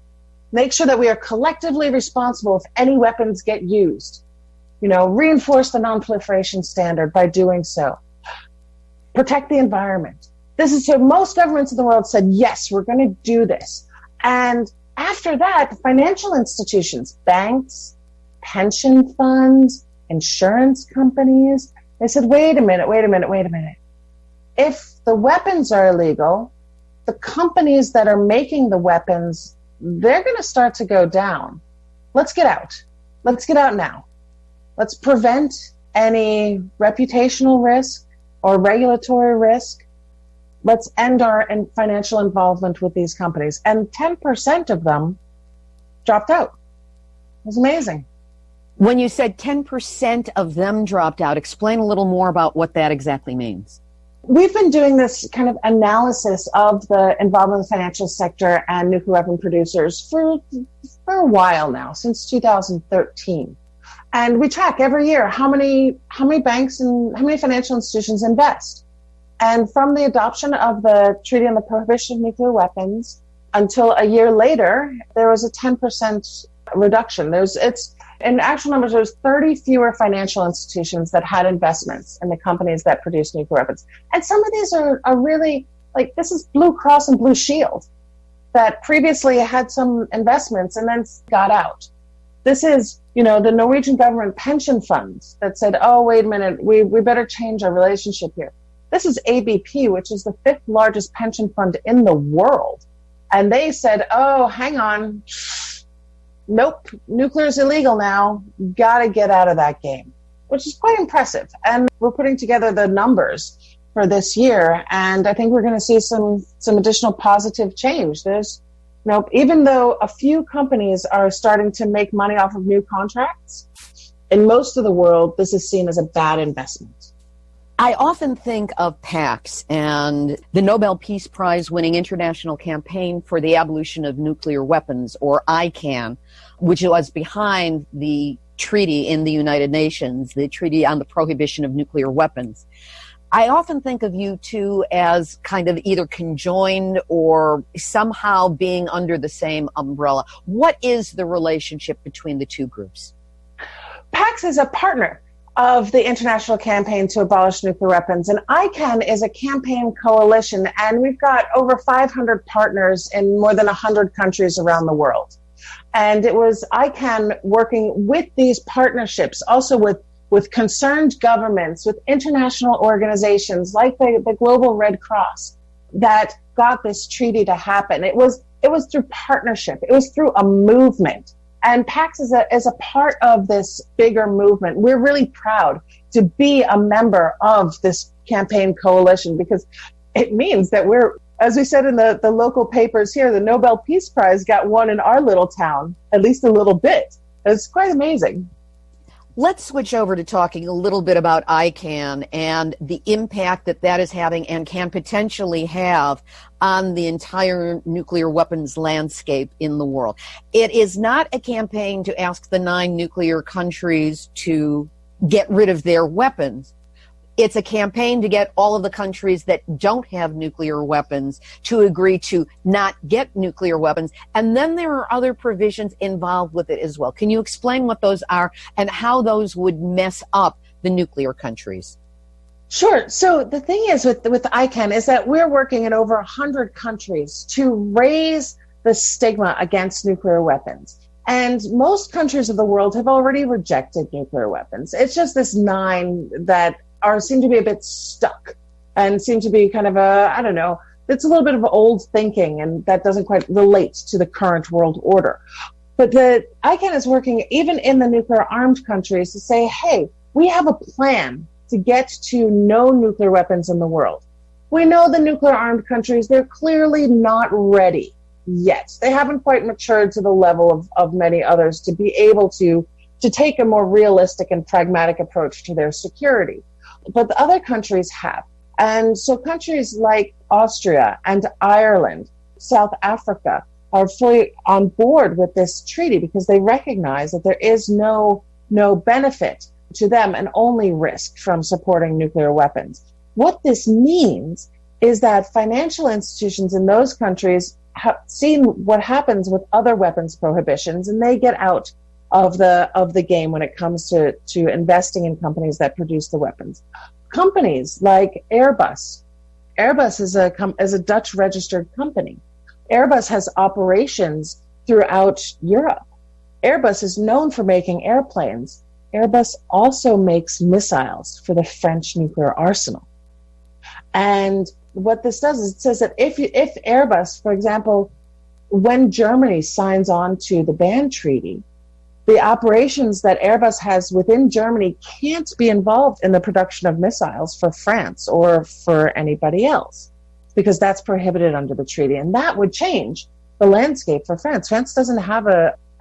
Make sure that we are collectively responsible if any weapons get used. You know, reinforce the non-proliferation standard by doing so. Protect the environment. This is so most governments in the world said, yes, we're going to do this. And after that, financial institutions, banks, pension funds, insurance companies, they said, wait a minute. If the weapons are illegal, the companies that are making the weapons, they're going to start to go down. Let's get out. Let's get out now. Let's prevent any reputational risk or regulatory risk. Let's end our financial involvement with these companies. And 10% of them dropped out. It was amazing. When you said 10% of them dropped out, explain a little more about what that exactly means. We've been doing this kind of analysis of the involvement of the financial sector and nuclear weapon producers for a while now, since 2013. And we track every year how many banks and how many financial institutions invest. And from the adoption of the Treaty on the Prohibition of Nuclear Weapons until a year later, there was a 10% reduction. In actual numbers, there's 30 fewer financial institutions that had investments in the companies that produce nuclear weapons. And some of these are really, like, this is Blue Cross and Blue Shield that previously had some investments and then got out. This is, you know, the Norwegian government pension funds that said, oh, wait a minute, we better change our relationship here. This is ABP, which is the 5th largest pension fund in the world. And they said, oh, hang on. Nope, nuclear is illegal now. Got to get out of that game, which is quite impressive. And we're putting together the numbers for this year, and I think we're going to see some additional positive change. Even though a few companies are starting to make money off of new contracts, in most of the world, this is seen as a bad investment. I often think of PAX and the Nobel Peace Prize winning International Campaign for the Abolition of Nuclear Weapons, or ICAN, which was behind the treaty in the United Nations, the Treaty on the Prohibition of Nuclear Weapons. I often think of you two as kind of either conjoined or somehow being under the same umbrella. What is the relationship between the two groups? PAX is a partner of the International Campaign to Abolish Nuclear Weapons, and ICANN is a campaign coalition, and we've got over 500 partners in more than 100 countries around the world. And it was ICANN working with these partnerships, also with concerned governments, with international organizations like the Global Red Cross, that got this treaty to happen. It was through partnership. It was through a movement. And PAX is a part of this bigger movement. We're really proud to be a member of this campaign coalition, because it means that we're, as we said in the local papers here, the Nobel Peace Prize got won in our little town, at least a little bit. It's quite amazing. Let's switch over to talking a little bit about ICANN and the impact that is having and can potentially have on the entire nuclear weapons landscape in the world. It is not a campaign to ask the 9 nuclear countries to get rid of their weapons. It's a campaign to get all of the countries that don't have nuclear weapons to agree to not get nuclear weapons. And then there are other provisions involved with it as well. Can you explain what those are and how those would mess up the nuclear countries? Sure. So the thing is with ICANN is that we're working in over 100 countries to raise the stigma against nuclear weapons. And most countries of the world have already rejected nuclear weapons. It's just this 9 that seem to be a bit stuck and seem to be kind of it's a little bit of old thinking, and that doesn't quite relate to the current world order. But the ICANN is working even in the nuclear armed countries to say, hey, we have a plan to get to no nuclear weapons in the world. We know the nuclear armed countries, they're clearly not ready yet. They haven't quite matured to the level of many others to be able to take a more realistic and pragmatic approach to their security. But the other countries have. And so countries like Austria and Ireland, South Africa, are fully on board with this treaty because they recognize that there is no benefit to them and only risk from supporting nuclear weapons. What this means is that financial institutions in those countries have seen what happens with other weapons prohibitions, and they get out of the game when it comes to investing in companies that produce the weapons. Companies like Airbus. Airbus is a Dutch registered company. Airbus has operations throughout Europe. Airbus is known for making airplanes. Airbus also makes missiles for the French nuclear arsenal. And what this does is it says that if Airbus, for example, when Germany signs on to the ban treaty, the operations that Airbus has within Germany can't be involved in the production of missiles for France or for anybody else, because that's prohibited under the treaty. And that would change the landscape for France. France doesn't have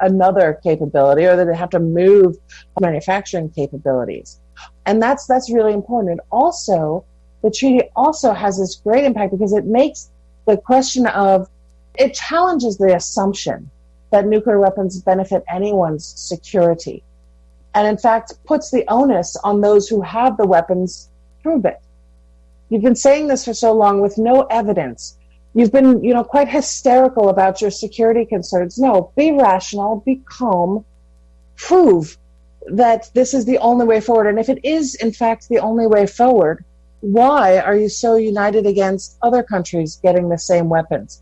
another capability, or that they have to move manufacturing capabilities. And that's really important. And also, the treaty also has this great impact because it makes the question it challenges the assumption that nuclear weapons benefit anyone's security. And in fact, puts the onus on those who have the weapons to prove it. You've been saying this for so long with no evidence. You've been, quite hysterical about your security concerns. No, be rational, be calm, prove that this is the only way forward. And if it is, in fact, the only way forward, why are you so united against other countries getting the same weapons?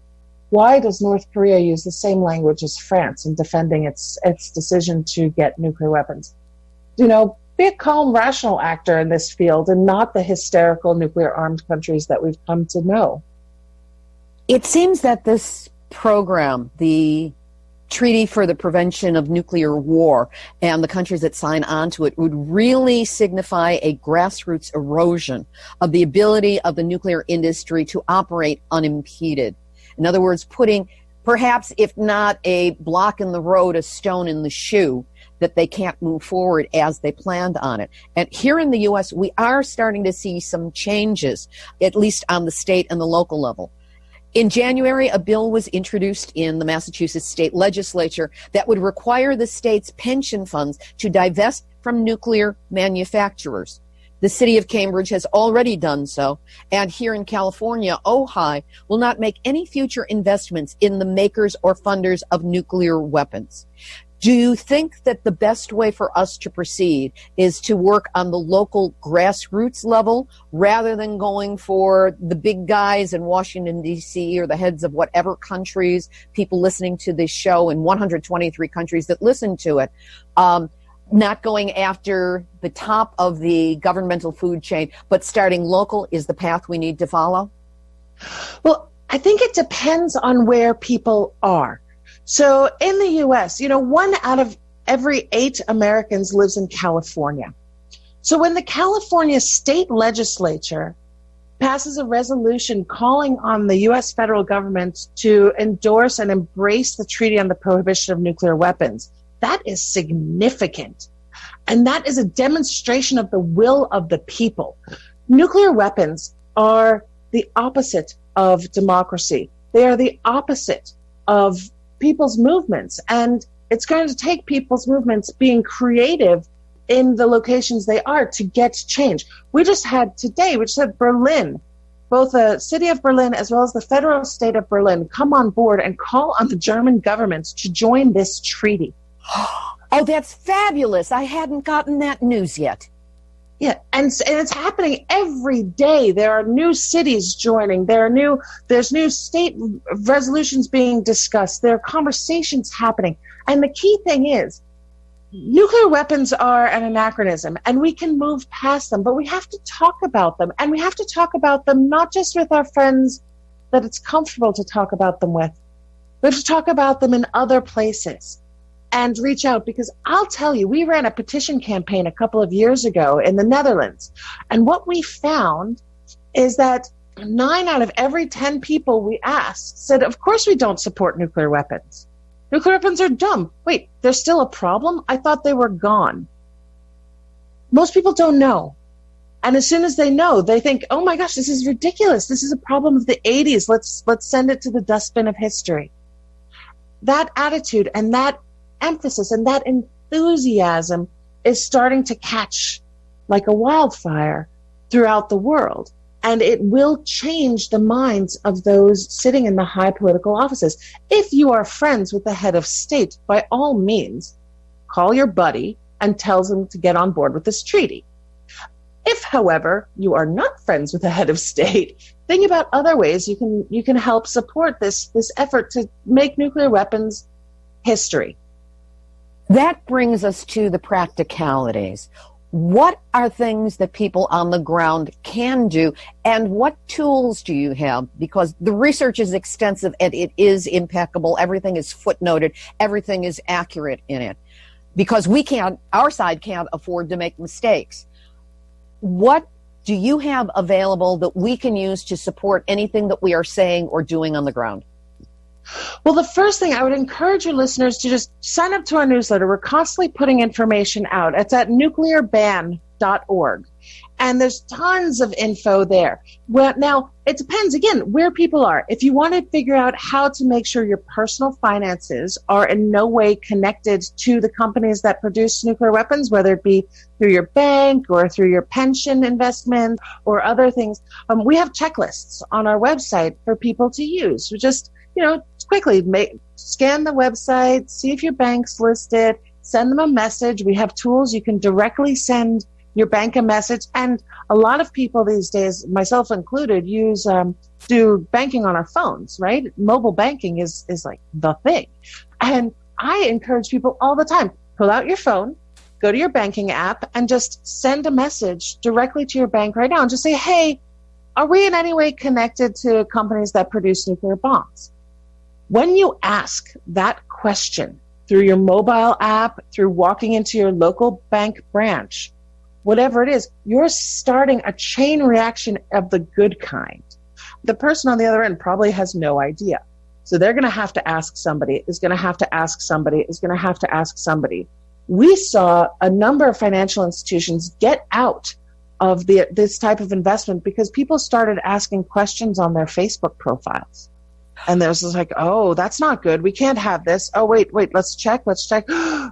Why does North Korea use the same language as France in defending its decision to get nuclear weapons? Be a calm, rational actor in this field and not the hysterical nuclear-armed countries that we've come to know. It seems that this program, the Treaty for the Prevention of Nuclear War, and the countries that sign on to it would really signify a grassroots erosion of the ability of the nuclear industry to operate unimpeded. In other words, putting perhaps, if not a block in the road, a stone in the shoe, that they can't move forward as they planned on it. And here in the U.S., we are starting to see some changes, at least on the state and the local level. In January, a bill was introduced in the Massachusetts state legislature that would require the state's pension funds to divest from nuclear manufacturers. The city of Cambridge has already done so, and here in California, Ojai will not make any future investments in the makers or funders of nuclear weapons. Do you think that the best way for us to proceed is to work on the local grassroots level rather than going for the big guys in Washington, D.C., or the heads of whatever countries, people listening to this show in 123 countries that listen to it, not going after the top of the governmental food chain, but starting local is the path we need to follow? Well, I think it depends on where people are. So in the U.S., 1 out of every 8 Americans lives in California. So when the California state legislature passes a resolution calling on the U.S. federal government to endorse and embrace the Treaty on the Prohibition of Nuclear Weapons, that is significant. And that is a demonstration of the will of the people. Nuclear weapons are the opposite of democracy. They are the opposite of people's movements, and it's going to take people's movements being creative in the locations they are to get change. We just had Berlin, both the city of Berlin as well as the federal state of Berlin, come on board and call on the German government to join this treaty. Oh, that's fabulous. I hadn't gotten that news yet. Yeah, and it's happening every day. There are new cities joining. There's new state resolutions being discussed. There are conversations happening. And the key thing is, nuclear weapons are an anachronism, and we can move past them, but we have to talk about them. And we have to talk about them not just with our friends that it's comfortable to talk about them with. We have to talk about them in other places. And reach out, because I'll tell you, we ran a petition campaign a couple of years ago in the Netherlands. And what we found is that 9 out of every 10 people we asked said, of course we don't support nuclear weapons. Nuclear weapons are dumb. Wait, there's still a problem? I thought they were gone. Most people don't know. And as soon as they know, they think, oh my gosh, this is ridiculous. This is a problem of the 80s. Let's send it to the dustbin of history. That attitude and that emphasis and that enthusiasm is starting to catch like a wildfire throughout the world. And it will change the minds of those sitting in the high political offices. If you are friends with the head of state, by all means, call your buddy and tell them to get on board with this treaty. If, however, you are not friends with the head of state, think about other ways you can help support this effort to make nuclear weapons history. That brings us to the practicalities. What are things that people on the ground can do, and what tools do you have? Because the research is extensive and it is impeccable. Everything is footnoted. Everything is accurate in it. Because our side can't afford to make mistakes. What do you have available that we can use to support anything that we are saying or doing on the ground? Well, the first thing I would encourage your listeners to just sign up to our newsletter. We're constantly putting information out. It's at nuclearban.org. And there's tons of info there. Well, now, it depends, again, where people are. If you want to figure out how to make sure your personal finances are in no way connected to the companies that produce nuclear weapons, whether it be through your bank or through your pension investment or other things, we have checklists on our website for people to use. We just, quickly scan the website, see if your bank's listed, send them a message. We have tools. You can directly send your bank a message. And a lot of people these days, myself included, do banking on our phones, right? Mobile banking is like the thing. And I encourage people all the time, pull out your phone, go to your banking app, and just send a message directly to your bank right now and just say, hey, are we in any way connected to companies that produce nuclear bombs? When you ask that question through your mobile app, through walking into your local bank branch, whatever it is, you're starting a chain reaction of the good kind. The person on the other end probably has no idea. So they're going to have to ask somebody, is going to have to ask somebody, is going to have to ask somebody. We saw a number of financial institutions get out of this type of investment because people started asking questions on their Facebook profiles. And there's like, oh, that's not good. We can't have this. Oh, wait, let's check.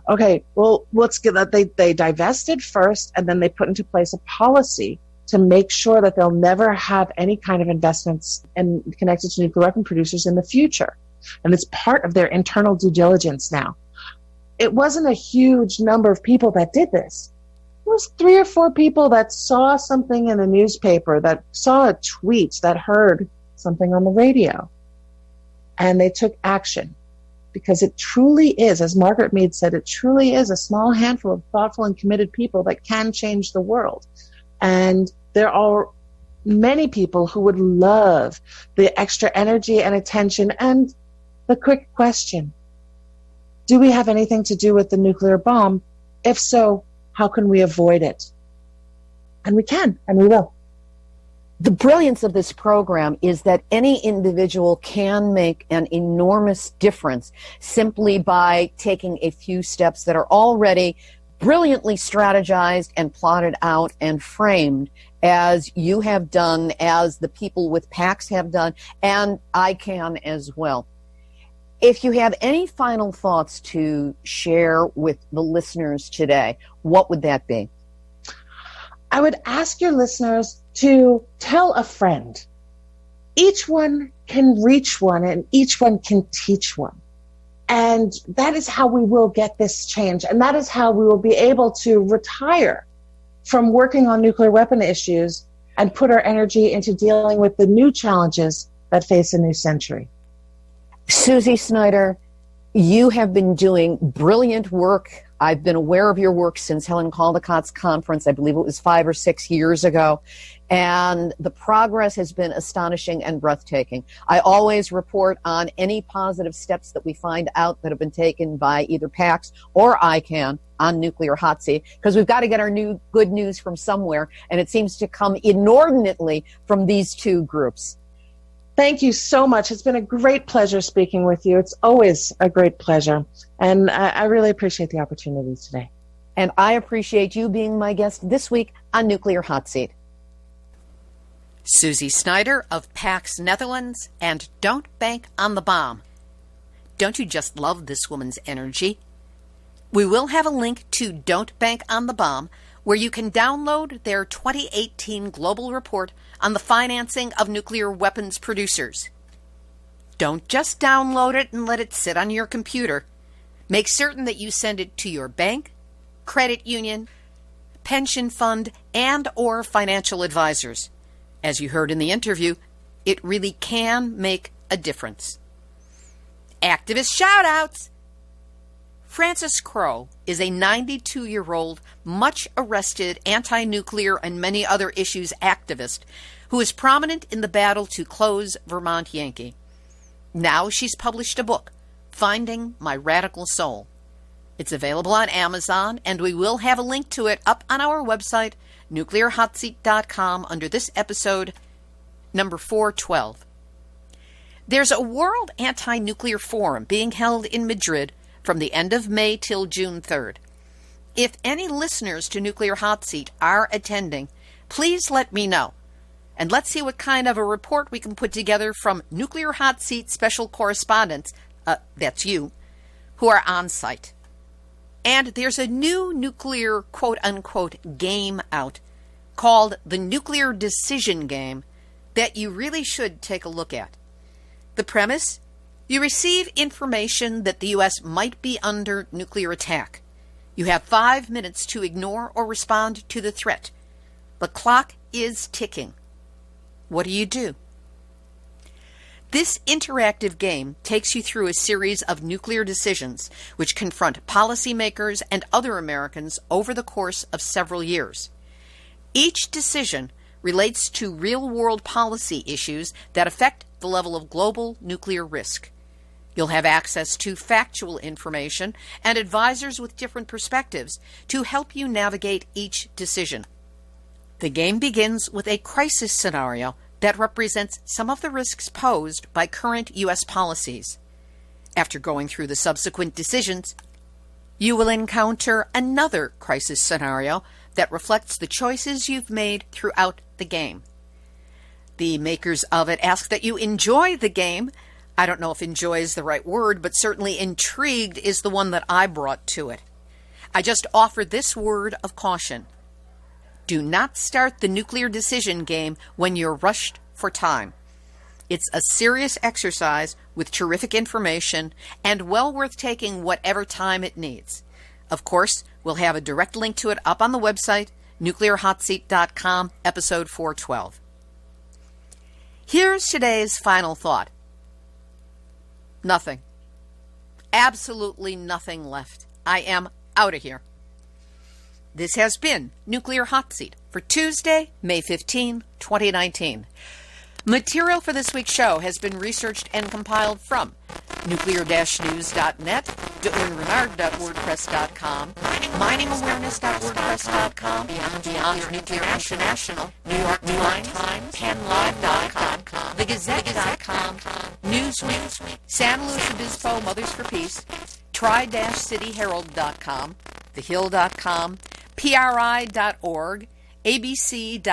Okay, well, let's get that. They divested first, and then they put into place a policy to make sure that they'll never have any kind of investments connected to nuclear weapon producers in the future. And it's part of their internal due diligence now. It wasn't a huge number of people that did this. It was 3 or 4 people that saw something in the newspaper, that saw a tweet, that heard something on the radio. And they took action. Because it truly is, as Margaret Mead said, it truly is a small handful of thoughtful and committed people that can change the world. And there are many people who would love the extra energy and attention and the quick question. Do we have anything to do with the nuclear bomb? If so, how can we avoid it? And we can, and we will. The brilliance of this program is that any individual can make an enormous difference simply by taking a few steps that are already brilliantly strategized and plotted out and framed, as you have done, as the people with PAX have done, and I can as well. If you have any final thoughts to share with the listeners today, what would that be? I would ask your listeners to tell a friend. Each one can reach one, and each one can teach one. And that is how we will get this change. And that is how we will be able to retire from working on nuclear weapon issues and put our energy into dealing with the new challenges that face a new century. Susi Snyder, you have been doing brilliant work. I've been aware of your work since Helen Caldicott's conference. I believe it was 5 or 6 years ago. And the progress has been astonishing and breathtaking. I always report on any positive steps that we find out that have been taken by either PAX or ICANN on Nuclear Hotseat, because we've got to get our new good news from somewhere, and it seems to come inordinately from these two groups. Thank you so much. It's been a great pleasure speaking with you. It's always a great pleasure. And I really appreciate the opportunity today. And I appreciate you being my guest this week on Nuclear Hotseat. Susi Snyder of PAX Netherlands and Don't Bank on the Bomb. Don't you just love this woman's energy? We will have a link to Don't Bank on the Bomb, where you can download their 2018 global report on the financing of nuclear weapons producers. Don't just download it and let it sit on your computer. Make certain that you send it to your bank, credit union, pension fund, and or financial advisors. As you heard in the interview, it really can make a difference. Activist shout-outs! Francis Crowe is a 92-year-old, much-arrested anti-nuclear and many other issues activist who is prominent in the battle to close Vermont Yankee. Now she's published a book, Finding My Radical Soul. It's available on Amazon, and we will have a link to it up on our website, nuclearhotseat.com, under this episode, number 412. There's a World Anti-Nuclear Forum being held in Madrid from the end of May till June 3rd. If any listeners to Nuclear Hotseat are attending, please let me know. And let's see what kind of a report we can put together from Nuclear Hotseat special correspondents, that's you, who are on site. And there's a new nuclear quote-unquote game out called the Nuclear Decision Game that you really should take a look at. The premise? You receive information that the U.S. might be under nuclear attack. You have 5 minutes to ignore or respond to the threat. The clock is ticking. What do you do? This interactive game takes you through a series of nuclear decisions which confront policymakers and other Americans over the course of several years. Each decision relates to real-world policy issues that affect the level of global nuclear risk. You'll have access to factual information and advisors with different perspectives to help you navigate each decision. The game begins with a crisis scenario that represents some of the risks posed by current U.S. policies. After going through the subsequent decisions, you will encounter another crisis scenario that reflects the choices you've made throughout the game. The makers of it ask that you enjoy the game. I don't know if enjoy is the right word, but certainly intrigued is the one that I brought to it. I just offer this word of caution. Do not start the nuclear decision game when you're rushed for time. It's a serious exercise with terrific information and well worth taking whatever time it needs. Of course, we'll have a direct link to it up on the website, nuclearhotseat.com, episode 412. Here's today's final thought. Nothing. Absolutely nothing left. I am out of here. This has been Nuclear Hot Seat for Tuesday, May 15, 2019. Material for this week's show has been researched and compiled from nuclear-news.net, deunrenard.wordpress.com, miningawareness.wordpress.com, Beyond Nuclear International, New York Times, PennLive.com, thegazette.com, Newsweek, San Luis Obispo Mothers for Peace, tri-cityherald.com, thehill.com, pri.org, abc.net.au,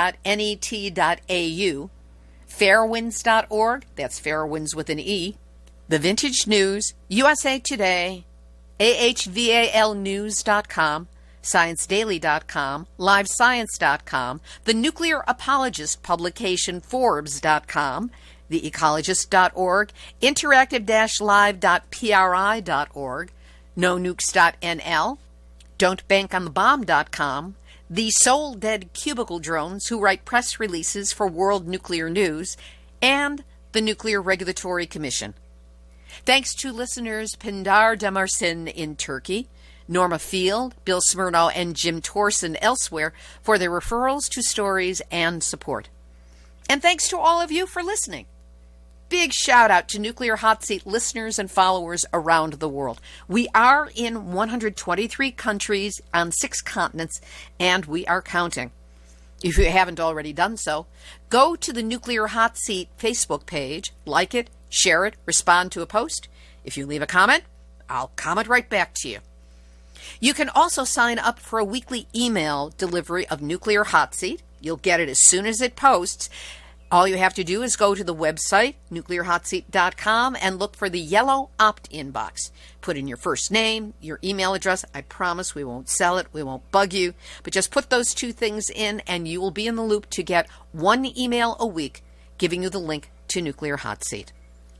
fairwinds.org, that's Fairwinds with an E, The Vintage News, USA Today, ahvalnews.com, ScienceDaily.com, LiveScience.com, the Nuclear Apologist publication Forbes.com, TheEcologist.org, interactive-live.pri.org, NoNukes.nl, Don'tBankOnTheBomb.com, the Soul Dead Cubicle Drones who write press releases for World Nuclear News, and the Nuclear Regulatory Commission. Thanks to listeners Pindar Demarsin in Turkey, Norma Field, Bill Smyrnow, and Jim Torson elsewhere for their referrals to stories and support. And thanks to all of you for listening. Big shout out to Nuclear Hot Seat listeners and followers around the world. We are in 123 countries on 6 continents, and we are counting. If you haven't already done so, go to the Nuclear Hot Seat Facebook page, like it, share it, respond to a post. If you leave a comment, I'll comment right back to you. You can also sign up for a weekly email delivery of Nuclear Hot Seat. You'll get it as soon as it posts. All you have to do is go to the website, nuclearhotseat.com, and look for the yellow opt-in box. Put in your first name, your email address. I promise we won't sell it. We won't bug you. But just put those 2 things in, and you will be in the loop to get 1 email a week giving you the link to Nuclear Hot Seat.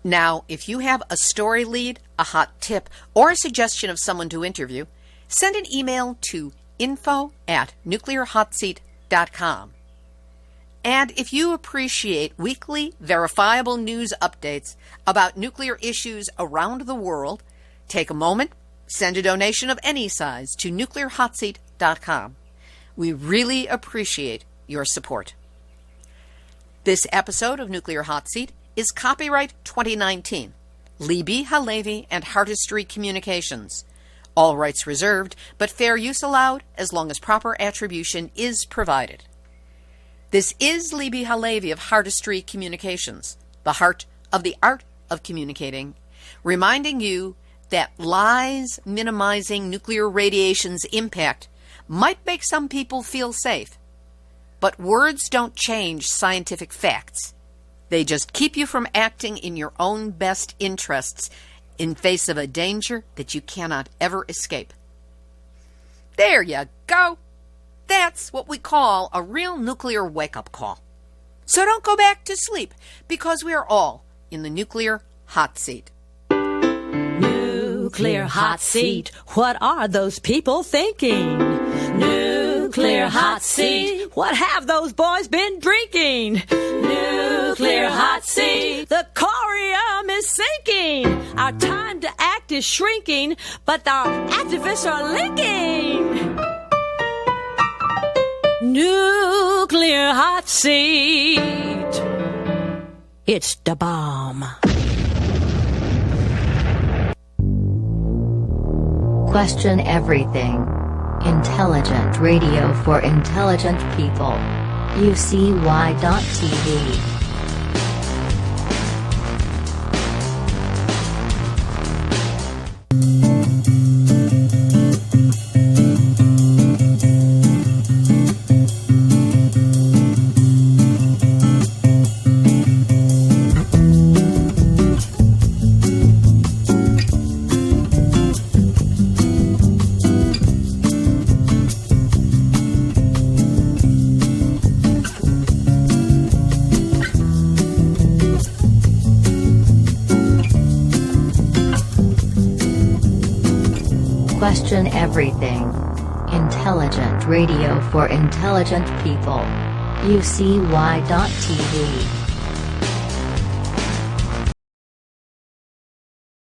Now, if you have a story lead, a hot tip, or a suggestion of someone to interview, send an email to info@nuclearhotseat.com. And if you appreciate weekly, verifiable news updates about nuclear issues around the world, take a moment, send a donation of any size to nuclearhotseat.com. We really appreciate your support. This episode of Nuclear Hot Seat is copyright 2019, Libby Halevi and Heartistry Communications. All rights reserved, but fair use allowed as long as proper attribution is provided. This is Libby Halevi of Heartistry Communications, the heart of the art of communicating, reminding you that lies minimizing nuclear radiation's impact might make some people feel safe. But words don't change scientific facts. They just keep you from acting in your own best interests in face of a danger that you cannot ever escape. There you go. That's what we call a real nuclear wake-up call. So don't go back to sleep, because we are all in the nuclear hot seat. Nuclear hot seat. What are those people thinking? Nuclear hot seat. What have those boys been drinking? Nuclear hot seat. The corium is sinking. Our time to act is shrinking, but our activists are linking. Nuclear hot seat. It's the bomb. Question everything. Intelligent radio for intelligent people. UCY.TV. Question everything. Intelligent radio for intelligent people. UCY.tv